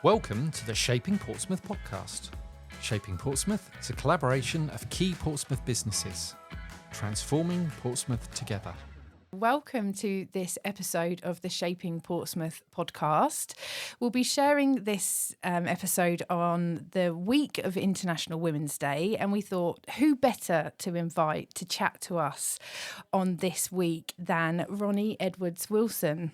Welcome to the Shaping Portsmouth podcast. Shaping Portsmouth is a collaboration of key Portsmouth businesses, transforming Portsmouth together. Welcome to this episode of the Shaping Portsmouth podcast. We'll be sharing this episode on the week of International Women's Day, and we thought who better to invite to chat to us on this week than Roni Edwards-Wilson.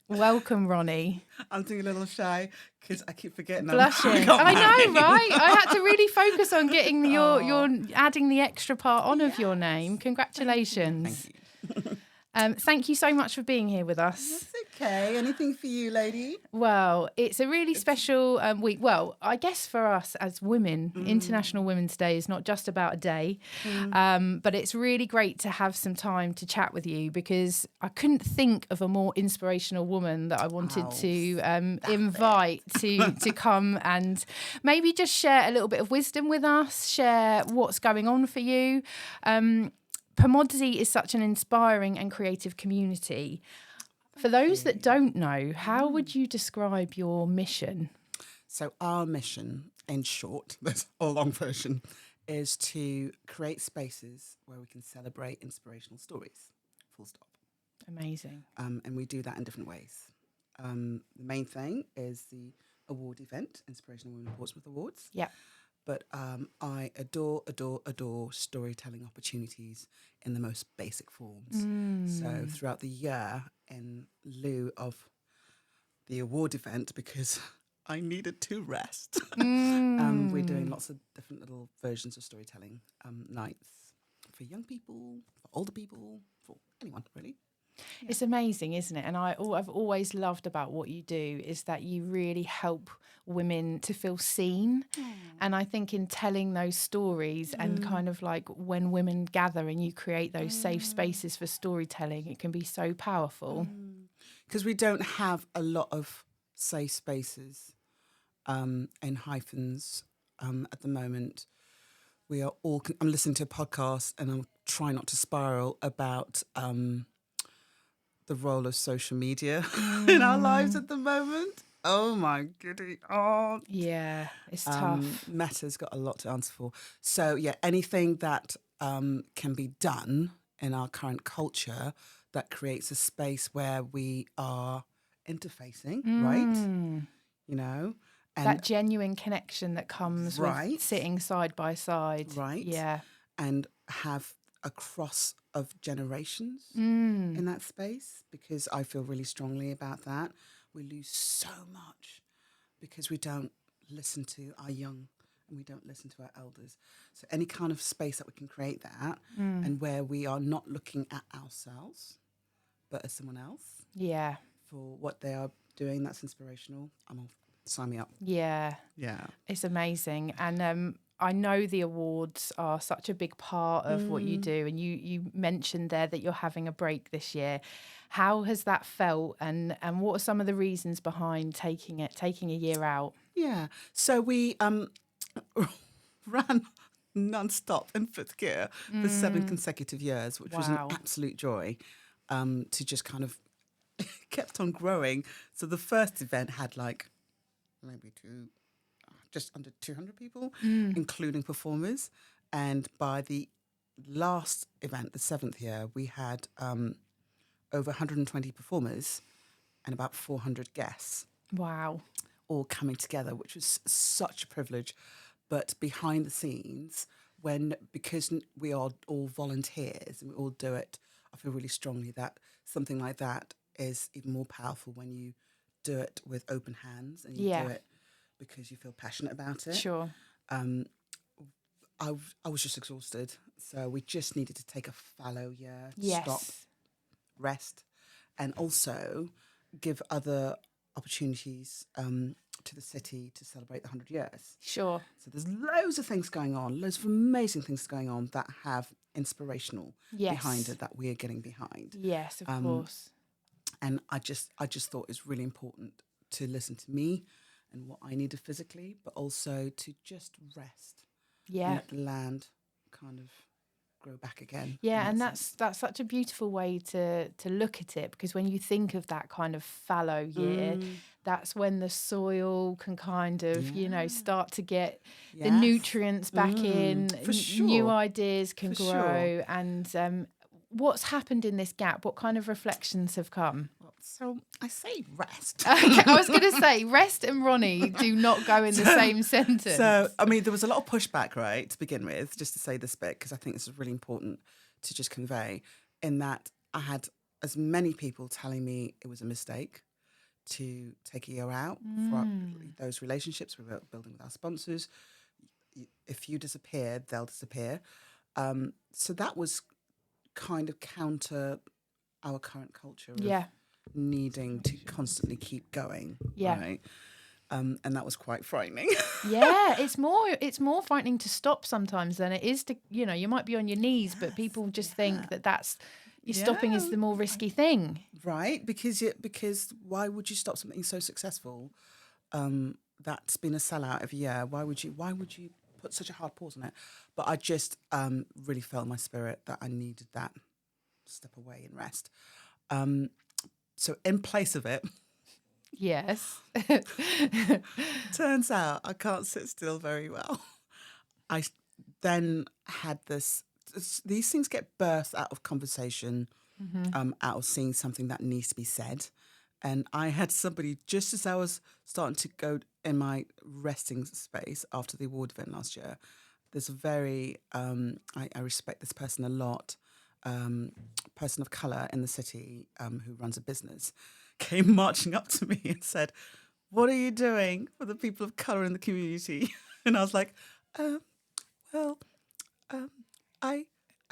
Welcome, Roni. I'm doing a little shy because I keep forgetting. Blushing. I know, right? I had to really focus on getting your adding the extra part on of your name. Congratulations. Thank you. Thank you so much for being here with us. That's okay. Anything for you, lady? Well, it's a really special week. Well, I guess for us as women, International Women's Day is not just about a day, but it's really great to have some time to chat with you because I couldn't think of a more inspirational woman that I wanted to invite to come and maybe just share a little bit of wisdom with us, share what's going on for you. Pamodzi is such an inspiring and creative community. For those that don't know, how would you describe your mission? So our mission, in short, there's a long version, is to create spaces where we can celebrate inspirational stories, full stop. Amazing. And we do that in different ways. The main thing is the award event, Inspirational Women in Portsmouth Awards. Yeah. But I adore storytelling opportunities in the most basic forms. So throughout the year, in lieu of the award event, because I needed to rest, we're doing lots of different little versions of storytelling nights for young people, for older people, for anyone, really. Yeah. It's amazing, isn't it? And I've always loved about what you do is that you really help women to feel seen. And I think in telling those stories and kind of like when women gather and you create those safe spaces for storytelling, it can be so powerful. Because we don't have a lot of safe spaces in hyphens at the moment. We are all... I'm listening to a podcast and I'm trying not to spiral about... the role of social media in our lives at the moment. Oh my goodie. Oh. Yeah, it's tough. Meta's got a lot to answer for. So yeah, anything that can be done in our current culture that creates a space where we are interfacing, right? You know? And that genuine connection that comes with sitting side by side. Right. Yeah. And have a cross of generations in that space, because I feel really strongly about that. We lose so much because we don't listen to our young and we don't listen to our elders. So any kind of space that we can create that and where we are not looking at ourselves but as someone else for what they are doing that's inspirational, I'm all sign me up. Yeah. It's amazing. And I know the awards are such a big part of what you do, and you mentioned there that you're having a break this year. How has that felt, and what are some of the reasons behind taking a year out? Yeah, so we ran non-stop in fifth gear for 7 consecutive years, which was an absolute joy to just kind of kept on growing. So the first event had maybe just under 200 people, including performers. And by the last event, the 7th year, we had over 120 performers and about 400 guests. Wow. All coming together, which was such a privilege. But behind the scenes, because we are all volunteers and we all do it, I feel really strongly that something like that is even more powerful when you do it with open hands and you do it because you feel passionate about it. Sure. I was just exhausted. So we just needed to take a fallow year, stop, rest, and also give other opportunities to the city to celebrate the 100 years. Sure. So there's loads of things going on, loads of amazing things going on that have inspirational behind it that we are getting behind. Yes, of course. And I just thought it's really important to listen to me and what I needed physically, but also to just rest. Yeah. And let the land kind of grow back again. Yeah, in and that sense. that's such a beautiful way to look at it, because when you think of that kind of fallow year, that's when the soil can kind of, start to get the Yes. nutrients back in, For sure. new ideas can For grow. sure. And what's happened in this gap? What kind of reflections have come? So I say rest. Okay, I was going to say, rest and Roni do not go in the same sentence. So, I mean, there was a lot of pushback, right, to begin with, just to say this bit, because I think this is really important to just convey, in that I had as many people telling me it was a mistake to take a year out for those relationships we were building with our sponsors. If you disappear, they'll disappear. So that was kind of counter our current culture of needing to constantly keep going. Yeah. Right? And that was quite frightening. Yeah, it's more frightening to stop sometimes than it is to, you might be on your knees, but people just think that's stopping is the more risky thing. Right, because why would you stop something so successful that's been a sellout every year? Why would you put such a hard pause on it? But I just really felt in my spirit that I needed that step away and rest. So in place of it, yes, turns out I can't sit still very well. I then had these things get birthed out of conversation, out of seeing something that needs to be said. And I had somebody, just as I was starting to go in my resting space after the award event last year, there's a very, I respect this person a lot, person of colour in the city who runs a business, came marching up to me and said, "What are you doing for the people of colour in the community?" And I was like, I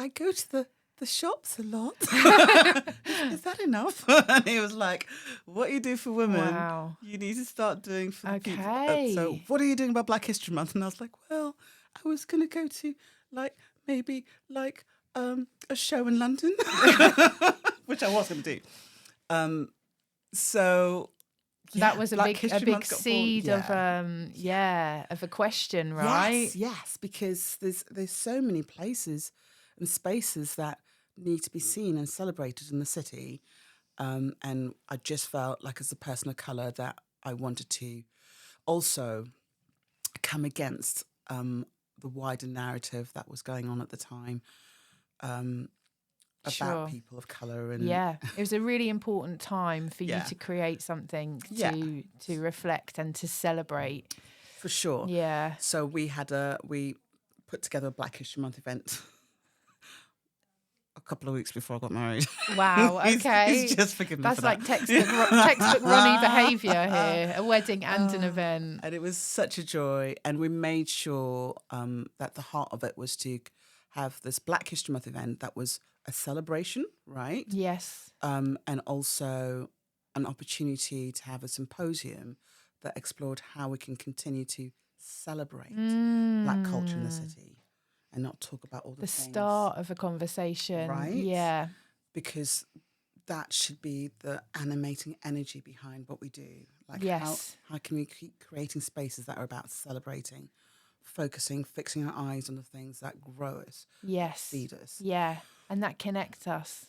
go to the shops a lot. Is that enough? And he was like, "What you do for women, you need to start doing for the people." So what are you doing about Black History Month? And I was like, well, I was going to go to maybe a show in London, which I was going to do. So that was a big seed of a question, right? Yes, because there's so many places and spaces that need to be seen and celebrated in the city, and I just felt like, as a person of colour, that I wanted to also come against the wider narrative that was going on at the time. About people of colour. And it was a really important time for you to create something to reflect and to celebrate. For sure. Yeah. So we put together a Black History Month event a couple of weeks before I got married. Wow, okay. He's just forgiven me That's for like that. textbook Roni behaviour here, a wedding and an event. And it was such a joy. And we made sure that the heart of it was to have this Black History Month event that was a celebration, right? Yes. And also an opportunity to have a symposium that explored how we can continue to celebrate Black culture in the city and not talk about all the things. Start of a conversation. Right? Yeah. Because that should be the animating energy behind what we do. Like, how can we keep creating spaces that are about celebrating, focusing, fixing our eyes on the things that grow us, feed us. Yeah, and that connects us.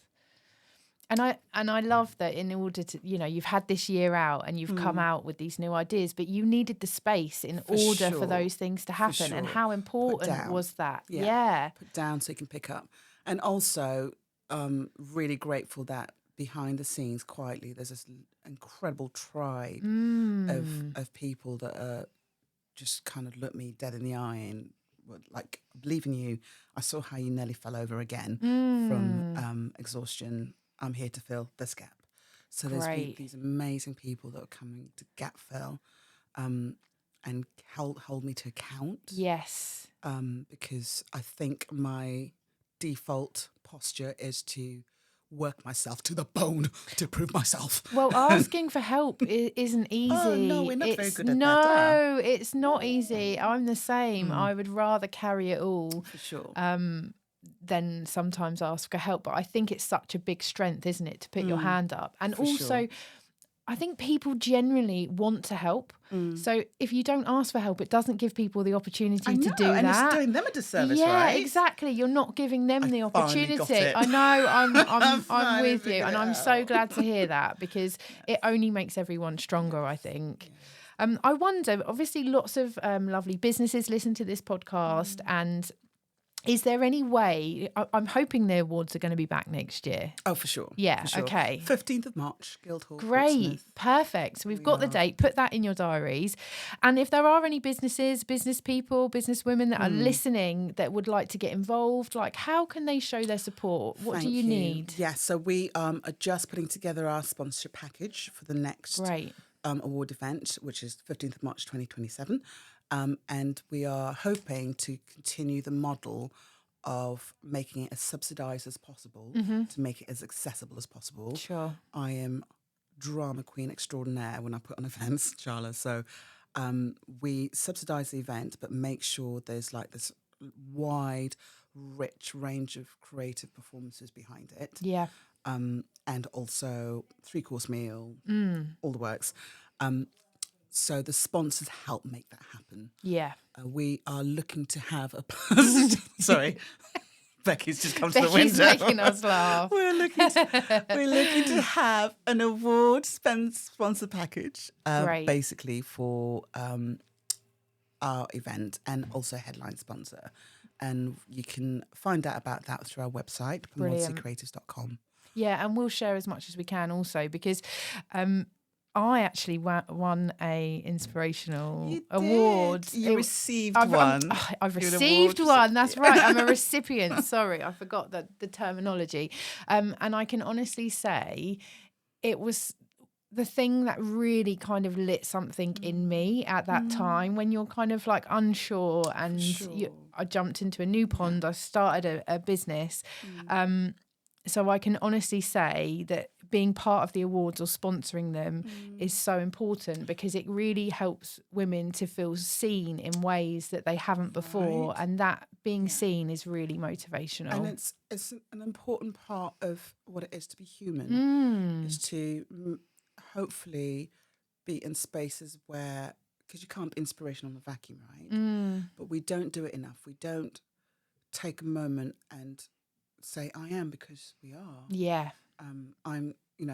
And I love that, in order to, you've had this year out and you've come out with these new ideas, but you needed the space in order for those things to happen. Sure. And how important was that? Yeah. Put down so you can pick up. And also, really grateful that behind the scenes, quietly, there's this incredible tribe of people that are just kind of look me dead in the eye and would, like, believe in you. I saw how you nearly fell over again from exhaustion. I'm here to fill this gap. So there's these amazing people that are coming to gap fill and hold me to account. Yes. Because I think my default posture is to work myself to the bone to prove myself. Well, asking for help isn't easy. Oh, no, we're not very good at that. No, it's not easy. I'm the same. I would rather carry it all. For sure. Than sometimes ask for help. But I think it's such a big strength, isn't it, to put your hand up. And also, I think people generally want to help. So if you don't ask for help, it doesn't give people the opportunity to do that. And it's doing them a disservice, yeah, right? Exactly. You're not giving them the finally got opportunity. it. I know. I'm finally with you, figured and it I'm so out. glad to hear that, because it only makes everyone stronger, I think. I wonder, obviously lots of lovely businesses listen to this podcast, and is there any way, I'm hoping the awards are going to be back next year. Oh, for sure. Yeah, for sure. okay. 15th of March, Guildhall. Great, Portsmouth. perfect. So we've got the date, put that in your diaries. And if there are any businesses, business people, business women that are listening that would like to get involved, like how can they show their support? What do you need? Yeah, so we are just putting together our sponsorship package for the next Great. Award event, which is 15th of March 2027. And we are hoping to continue the model of making it as subsidised as possible to make it as accessible as possible. Sure. I am drama queen extraordinaire when I put on events, Charla. So we subsidise the event, but make sure there's like this wide, rich range of creative performances behind it. Yeah. And also 3-course meal, all the works. So the sponsors help make that happen. Yeah. We are looking to have a... Sorry. Becky's just come to the Becky's window. making us laugh. We're looking to have an award sponsor package, Great. basically for our event, and also headline sponsor. And you can find out about that through our website, pamodzicreatives.com. Yeah, and we'll share as much as we can also, because I actually won a Inspirational award. You received I've received one. That's right. I'm a recipient. Sorry, I forgot the terminology. And I can honestly say it was the thing that really kind of lit something in me at that time, when you're kind of like unsure, and I jumped into a new pond. I started a business. So I can honestly say that being part of the awards or sponsoring them is so important, because it really helps women to feel seen in ways that they haven't before. Right. And that being seen is really motivational. And it's an important part of what it is to be human, is to hopefully be in spaces where, because you can't be inspirational in a vacuum, right? But we don't do it enough. We don't take a moment and say, I am because we are. Yeah. I'm,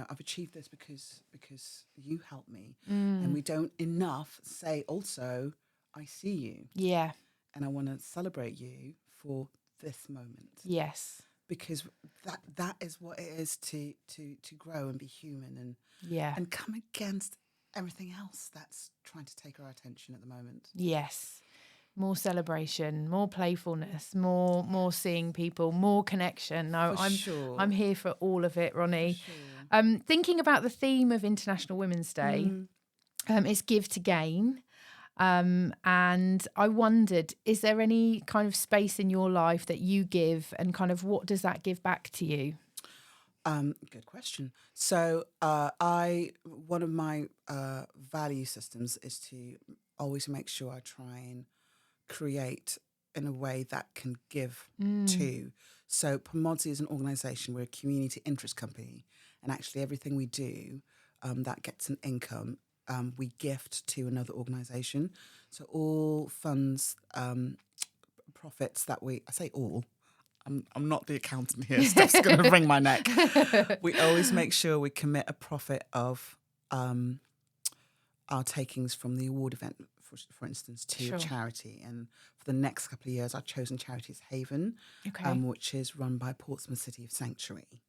I've achieved this because you helped me. And we don't enough say also, I see you. Yeah. And I want to celebrate you for this moment. Yes. Because that is what it is to grow and be human, and come against everything else that's trying to take our attention at the moment. Yes. More celebration, more playfulness, more seeing people, more connection. No, I'm here for all of it, Roni. Sure. Thinking about the theme of International Women's Day, it's give to gain. And I wondered, is there any kind of space in your life that you give, and kind of what does that give back to you? Good question. So one of my value systems is to always make sure I try and create in a way that can give to. So Pamodzi is an organisation. We're a community interest company, and actually everything we do that gets an income, we gift to another organisation. So all funds, profits that I say all, I'm not the accountant here, Steph's going to wring my neck. We always make sure we commit a profit of our takings from the award event, for instance, to a charity. And for the next couple of years, our chosen charity is Haven, which is run by Portsmouth City of Sanctuary.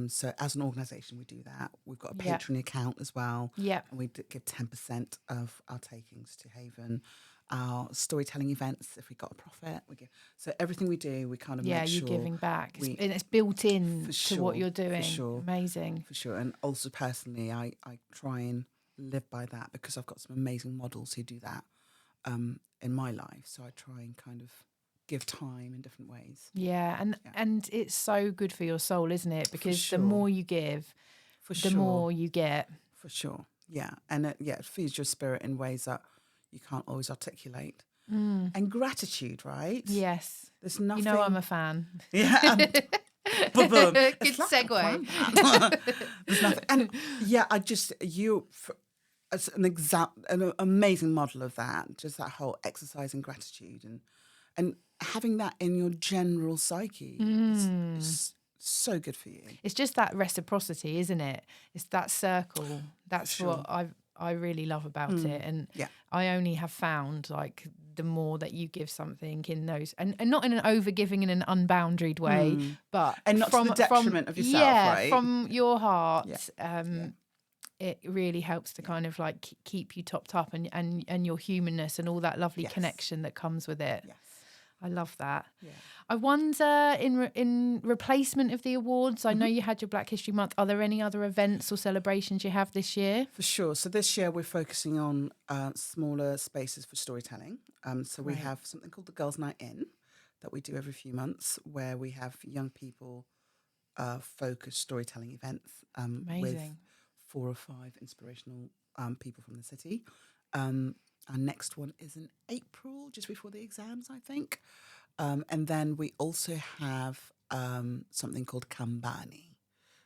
So as an organisation, we do that. We've got a Patreon account as well. Yeah. And we give 10% of our takings to Haven. Our storytelling events, if we got a profit, we give. So everything we do, we kind of make sure. Yeah, you're giving back. And it's built in to what you're doing. For sure. Amazing. For sure. And also personally, I try and live by that, because I've got some amazing models who do that in my life. So I try and kind of give time in different ways. Yeah, and it's so good for your soul, isn't it? Because the more you give, the more you get. For sure, yeah. And it feeds your spirit in ways that you can't always articulate. And gratitude, right? Yes. There's nothing... I'm a fan. Yeah. Boom. Good It's like a segue. plan. There's nothing. And yeah, as an amazing model of that, just that whole exercise and gratitude and having that in your general psyche is so good for you. It's just that reciprocity, isn't it? It's that circle. That's what I really love about it. And I only have found like the more that you give something in those, and not in an over-giving in an unboundaried way, but and not to the detriment of yourself, right? From your heart. It really helps to kind of like keep you topped up and your humanness and all that lovely connection that comes with it. Yes. I love that. Yeah. I wonder, in replacement of the awards, I know you had your Black History Month. Are there any other events or celebrations you have this year? For sure. So this year we're focusing on smaller spaces for storytelling. So we have something called the Girls' Night In that we do every few months, where we have young people focused storytelling events with 4 or 5 inspirational people from the city. Our next one is in April, just before the exams, I think. And then we also have something called Kambani,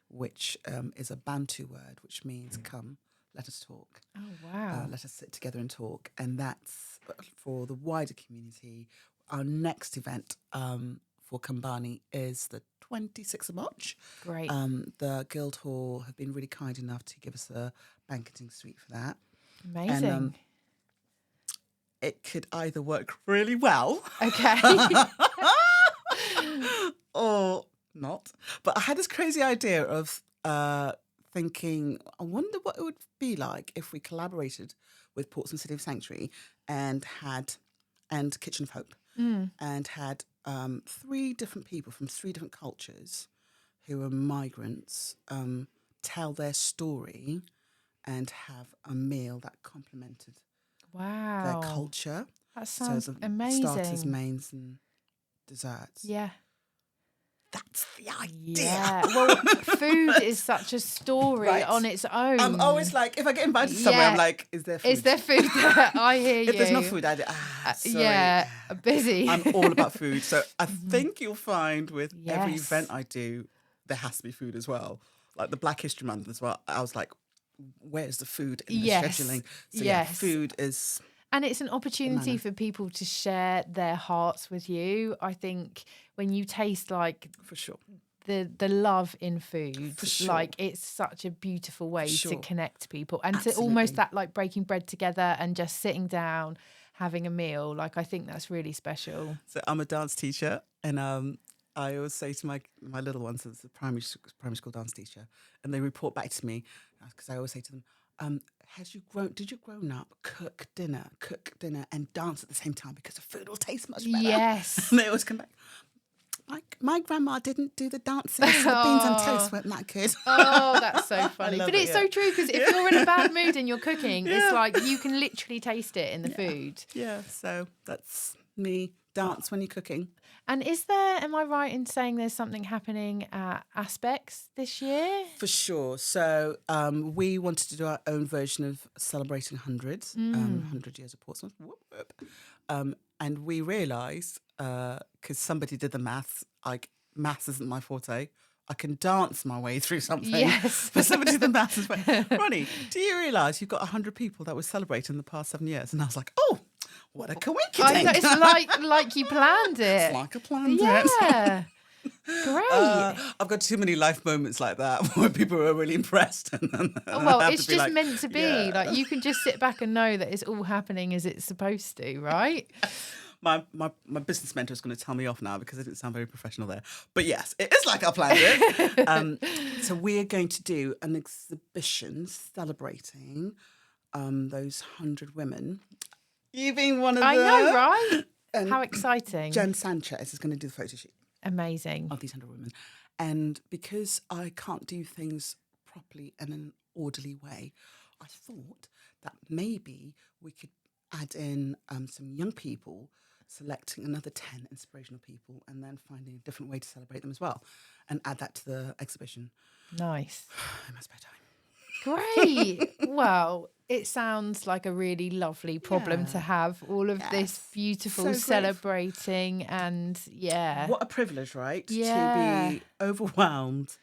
which is a Bantu word, which means come, let us talk. Oh, wow. Let us sit together and talk. And that's for the wider community. Our next event for Kambani is the 26th of March. Great. The Guildhall have been really kind enough to give us a banqueting suite for that. Amazing. And, it could either work really well. Okay. or not. But I had this crazy idea of thinking, I wonder what it would be like if we collaborated with Portsmouth City of Sanctuary and Kitchen of Hope and had 3 different people from 3 different cultures who are migrants tell their story and have a meal that complemented their culture. That sounds amazing. Starters, mains, and desserts. Yeah. That's the idea. Yeah. Well, food is such a story on its own. I'm always like, if I get invited somewhere, I'm like, is there food? Is there food there? I hear you. If there's no food, sorry. Busy. I'm all about food. So I think you'll find with every event I do, there has to be food as well. Like the Black History Month as well. I was like, where's the food in the scheduling? So food is... And it's an opportunity for people to share their hearts with you. I think when you taste like... For sure. The love in food, like it's such a beautiful way to connect people and to almost that like breaking bread together and just sitting down, having a meal. Like I think that's really special. So I'm a dance teacher and I always say to my little ones, as a primary school dance teacher, and they report back to me because I always say to them, did you grown up cook dinner and dance at the same time because the food will taste much better? Yes. And they always come back, my grandma didn't do the dancing, so the beans and toast weren't that good. Oh, that's so funny. But it's so true because if you're in a bad mood and you're cooking, it's like you can literally taste it in the food. Yeah, so that's me. Dance when you're cooking. And am I right in saying there's something happening at Aspects this year? For sure. So we wanted to do our own version of celebrating 100 years of Portsmouth. Whoop, whoop. And we realised, because somebody did the maths, like maths isn't my forte. I can dance my way through something. Yes. But somebody did the maths and went, Roni, do you realise you've got 100 people that were celebrating in the past 7 years? And I was like, oh, what a coincidence. I know, it's like you planned it. It's like I planned it. Yeah. Great. I've got too many life moments like that where people are really impressed. It's just meant to be. Yeah. Like you can just sit back and know that it's all happening as it's supposed to, right? My business mentor is going to tell me off now because I didn't sound very professional there. But yes, it is like I planned it. So we are going to do an exhibition celebrating those 100 women. You've been one of them. I know, right? How exciting. Jen Sanchez is going to do the photo shoot. Amazing. Of these 100 women. And because I can't do things properly in an orderly way, I thought that maybe we could add in some young people, selecting another 10 inspirational people, and then finding a different way to celebrate them as well, and add that to the exhibition. Nice. In my spare time. Great. Well, it sounds like a really lovely problem to have. All of this beautiful So celebrating and What a privilege, right? Yeah. To be overwhelmed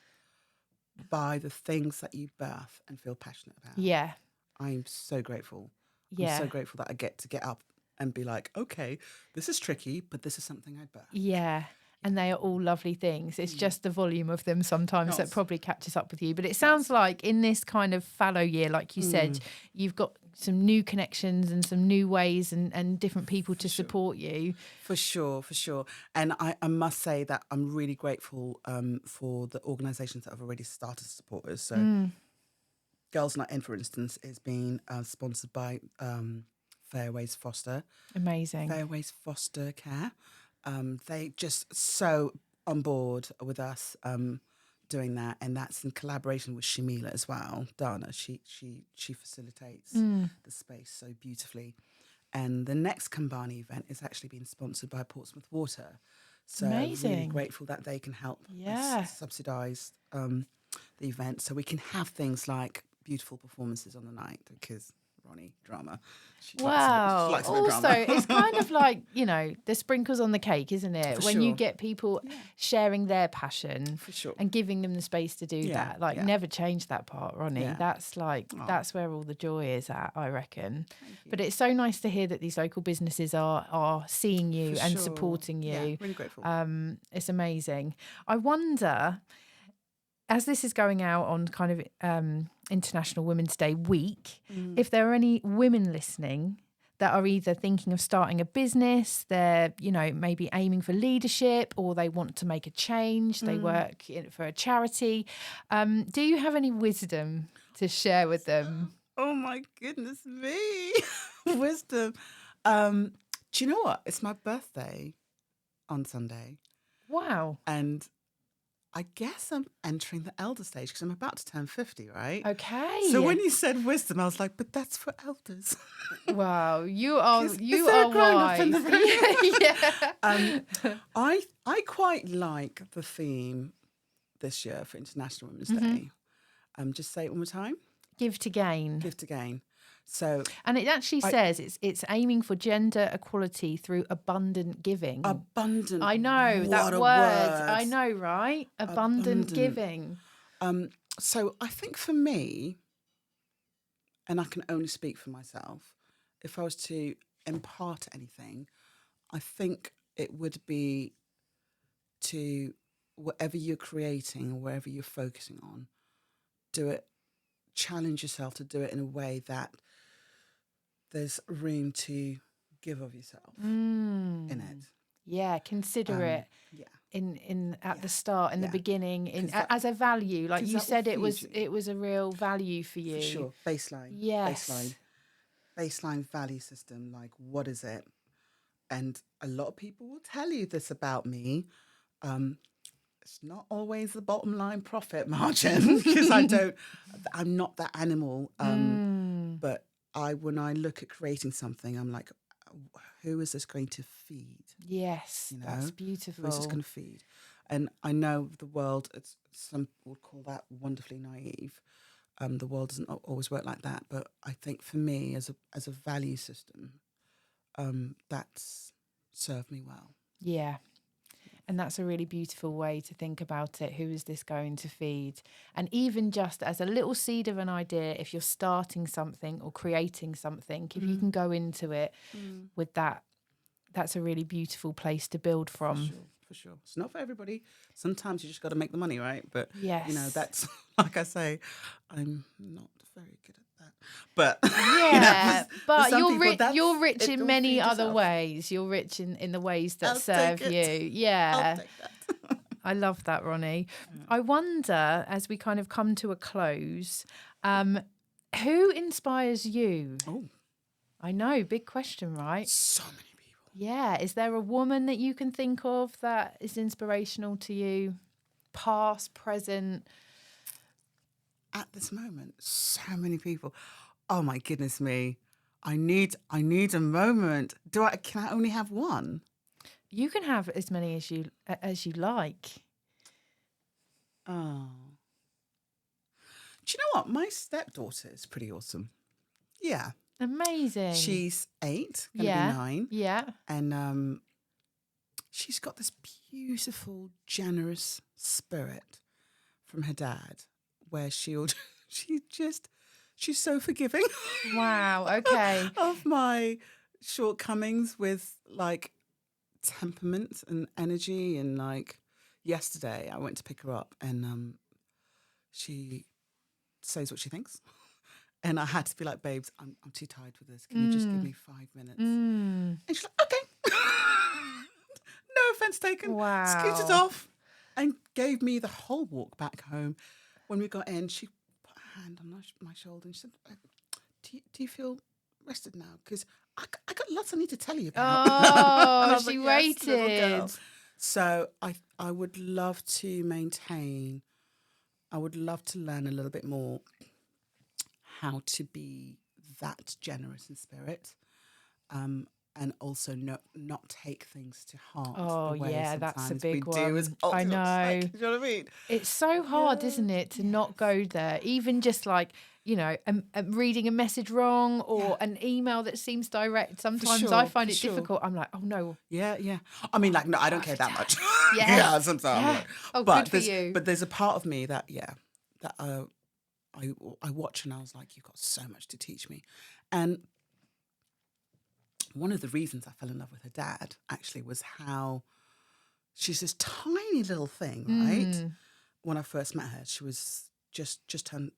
by the things that you birth and feel passionate about. Yeah. I'm so grateful. Yeah. I'm so grateful that I get to get up and be like, okay, this is tricky, but this is something I birth. Yeah. And they are all lovely things. It's just the volume of them sometimes that probably catches up with you. But it sounds like in this kind of fallow year, like you said, you've got some new connections and some new ways and different people to support you. For sure. And I must say that I'm really grateful for the organisations that have already started to support us. So Girls Not In, for instance, is being sponsored by Fairways Foster. Amazing. Fairways Foster Care. They just so on board with us doing that, and that's in collaboration with Shamila as well. Dana, she facilitates the space so beautifully. And the next Kambani event is actually being sponsored by Portsmouth Water. So really grateful that they can help us subsidise the event, so we can have things like beautiful performances on the night, because Roni, drama. She likes a bit of also, drama. it's kind of like, the sprinkles on the cake, isn't it? For when sure. you get people sharing their passion For sure. and giving them the space to do that. Never change that part, Roni. Yeah. That's where all the joy is at, I reckon. But it's so nice to hear that these local businesses are seeing you and supporting you. Yeah, really grateful. It's amazing. I wonder, as this is going out on kind of International Women's Day week, if there are any women listening that are either thinking of starting a business, they're, maybe aiming for leadership, or they want to make a change, they work for a charity. Do you have any wisdom to share with them? Oh my goodness me. Wisdom. Do you know what? It's my birthday on Sunday. Wow. And I guess I'm entering the elder stage because I'm about to turn 50, right? Okay. So when you said wisdom, I was like, but that's for elders. Wow, you are Is there a grown-up wise. in the room? Yeah. I quite like the theme this year for International Women's Day. Just say it one more time. Give to gain. Give to gain. So, and it actually says it's aiming for gender equality through abundant giving. Abundant. I know that word. I know, right? Abundant giving. So I think for me, and I can only speak for myself, if I was to impart anything, I think it would be to whatever you're creating or wherever you're focusing on, do it, challenge yourself to do it in a way that there's room to give of yourself in it. Yeah, consider it. Yeah. At the start, in the beginning, as a value, like you said, it was a real value for you. For sure, baseline. Yes, baseline value system. Like, what is it? And a lot of people will tell you this about me. It's not always the bottom line profit margin because I'm not that animal. But when I look at creating something, I'm like, who is this going to feed? Yes, that's beautiful. Who is this going to feed? And I know the world, some would call that wonderfully naive. The world doesn't always work like that. But I think for me, as a value system, that's served me well. Yeah. And that's a really beautiful way to think about it. Who is this going to feed? And even just as a little seed of an idea, if you're starting something or creating something, if you can go into it with that, that's a really beautiful place to build from. For sure. It's not for everybody. Sometimes you just got to make the money, right? But, yes. That's, like I say, I'm not very good at that. But, but people, you're rich in many other ways. You're rich in the ways that serve you. Yeah. I'll take that. I love that, Roni. I wonder, as we kind of come to a close, who inspires you? Oh. I know, big question, right? So many people. Yeah. Is there a woman that you can think of that is inspirational to you? Past, present? At this moment, so many people. Oh my goodness me. I need a moment. Can I only have one? You can have as many as you like. Oh. Do you know what? My stepdaughter is pretty awesome. Yeah. Amazing. She's 8, going to be 9. Yeah. And she's got this beautiful, generous spirit from her dad where she's so forgiving. Wow. Okay. of my shortcomings with like temperament and energy. And like yesterday I went to pick her up and she says what she thinks. And I had to be like, babes, I'm too tired for this. Can you just give me 5 minutes? And she's like, okay. No offense taken. Wow. Scooted off and gave me the whole walk back home. When we got in, she put her hand on my shoulder and she said, do you feel rested now? Because I got lots I need to tell you about. Oh, she like, yes, little waited. girl. So I would love to maintain, I would love to learn a little bit more how to be that generous in spirit, and also not take things to heart. Oh, the way yeah, that's a sometimes big we one. do as I adults. know. Like, you know what I mean? It's so hard, isn't it, to not go there? Even just like, you know, reading a message wrong or an email that seems direct. Sometimes I find it difficult. I'm like, oh no. Yeah. I mean, like, no, I don't care that much. Yeah. Sometimes I'm like, Oh, but good for you. But there's a part of me that I watch and I was like, you've got so much to teach me. And one of the reasons I fell in love with her dad actually was how she's this tiny little thing, right? When I first met her, she was just turned,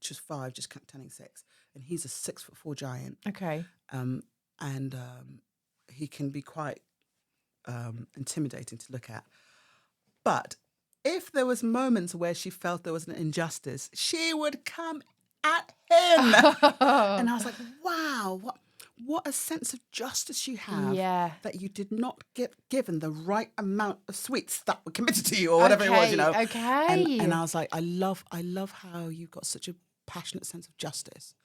she was 5, just turning 6. And he's a 6'4" giant. Okay. And he can be quite intimidating to look at. But if there was moments where she felt there was an injustice, she would come at him. And I was like, wow, what a sense of justice you have. Yeah. That you did not get given the right amount of sweets that were committed to you or whatever it was, you know. Okay. And I was like, I love how you've got such a passionate sense of justice,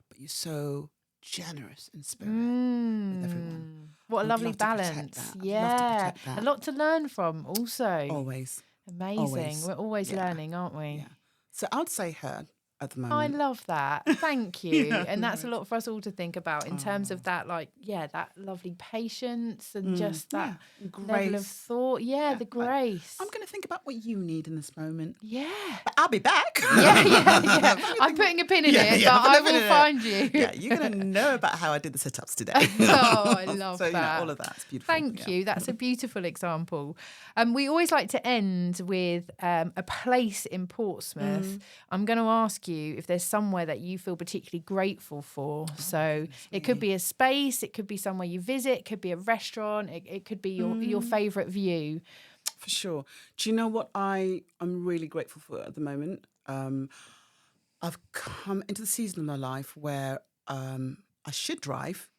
but you're so generous in spirit with everyone. What a I'd lovely love to protect balance. that. I'd love to Yeah. protect that. A lot to learn from also. Always. Amazing. Always. We're always learning, aren't we? Yeah. So I'd say her at the I moment. love that. Thank you. Yeah, And that's a lot for us all to think about in terms of that, like, that lovely patience and just that level of thought. Yeah, the grace. I'm going to think about what you need in this moment. Yeah. But I'll be back. Yeah. I'm putting a pin in it, but I will find you. Yeah, you're going to know about how I did the sit-ups today. Oh, I love that. You know, all of that's beautiful. Thank you. That's a beautiful example. We always like to end with a place in Portsmouth. I'm going to ask you if there's somewhere that you feel particularly grateful for. So it could be a space, it could be somewhere you visit, it could be a restaurant, it could be your favourite view. For sure. Do you know what I'm really grateful for at the moment? I've come into the season of my life where I should drive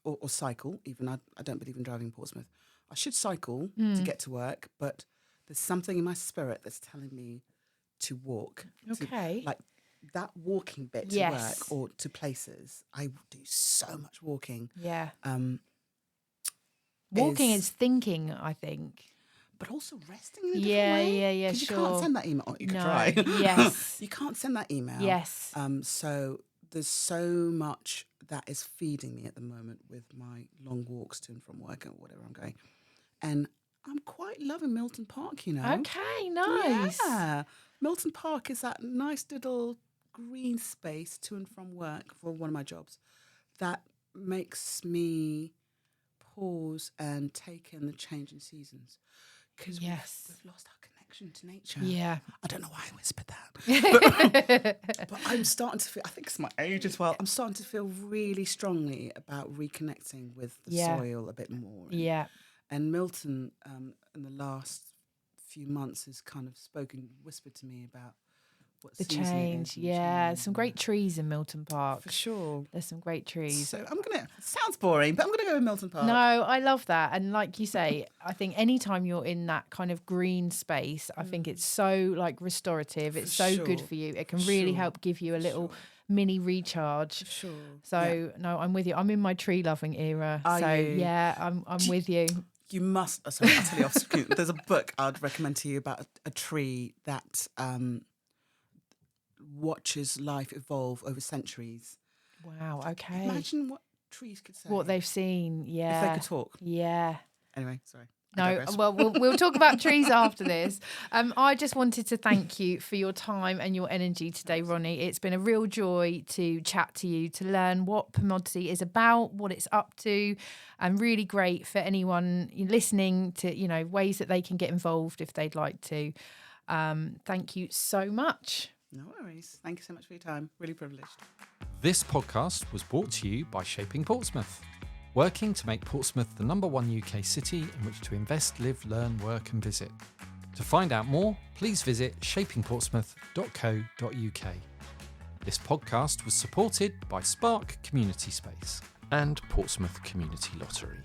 or cycle, even I don't believe in driving in Portsmouth. I should cycle to get to work, but there's something in my spirit that's telling me to walk. Okay. Like that walking bit to work or to places. I do so much walking. Yeah. Walking is is thinking, I think. But also resting in a different way. Yeah, Because sure. you can't send that email. Oh, you can try. Yes. You can't send that email. Yes. So there's so much that is feeding me at the moment with my long walks to and from work or whatever I'm going. And I'm quite loving Milton Park, you know. Okay, nice. Yeah. Milton Park is that nice little green space to and from work for one of my jobs that makes me pause and take in the change in seasons. Because we've lost our connection to nature. Yeah. I don't know why I whispered that. But I'm starting to feel, I think it's my age as well, I'm starting to feel really strongly about reconnecting with the soil a bit more. And Milton, in the last few months, has kind of whispered to me about what the season change. it is Yeah, change. some great trees in Milton Park. For sure. There's some great trees. So sounds boring, but I'm going to go with Milton Park. No, I love that. And like you say, I think anytime you're in that kind of green space, I think it's so like restorative. It's so good for you. It can really help give you a little mini recharge. For sure. So no, I'm with you. I'm in my tree loving era. Are so you? yeah, I'm with you. You must. Oh, sorry, I'll tell you off screen. There's a book I'd recommend to you about a tree that watches life evolve over centuries. Wow, okay. Imagine what trees could say. What they've seen, yeah. If they could talk. Yeah. Anyway, sorry. No, well, we'll talk about trees after this. I just wanted to thank you for your time and your energy today, Roni. It's been a real joy to chat to you, to learn what Pamodzi is about, what it's up to, and really great for anyone listening to, ways that they can get involved if they'd like to. Thank you so much. No worries. Thank you so much for your time. Really privileged. This podcast was brought to you by Shaping Portsmouth, working to make Portsmouth the #1 UK city in which to invest, live, learn, work and visit. To find out more, please visit shapingportsmouth.co.uk. This podcast was supported by Spark Community Space and Portsmouth Community Lottery.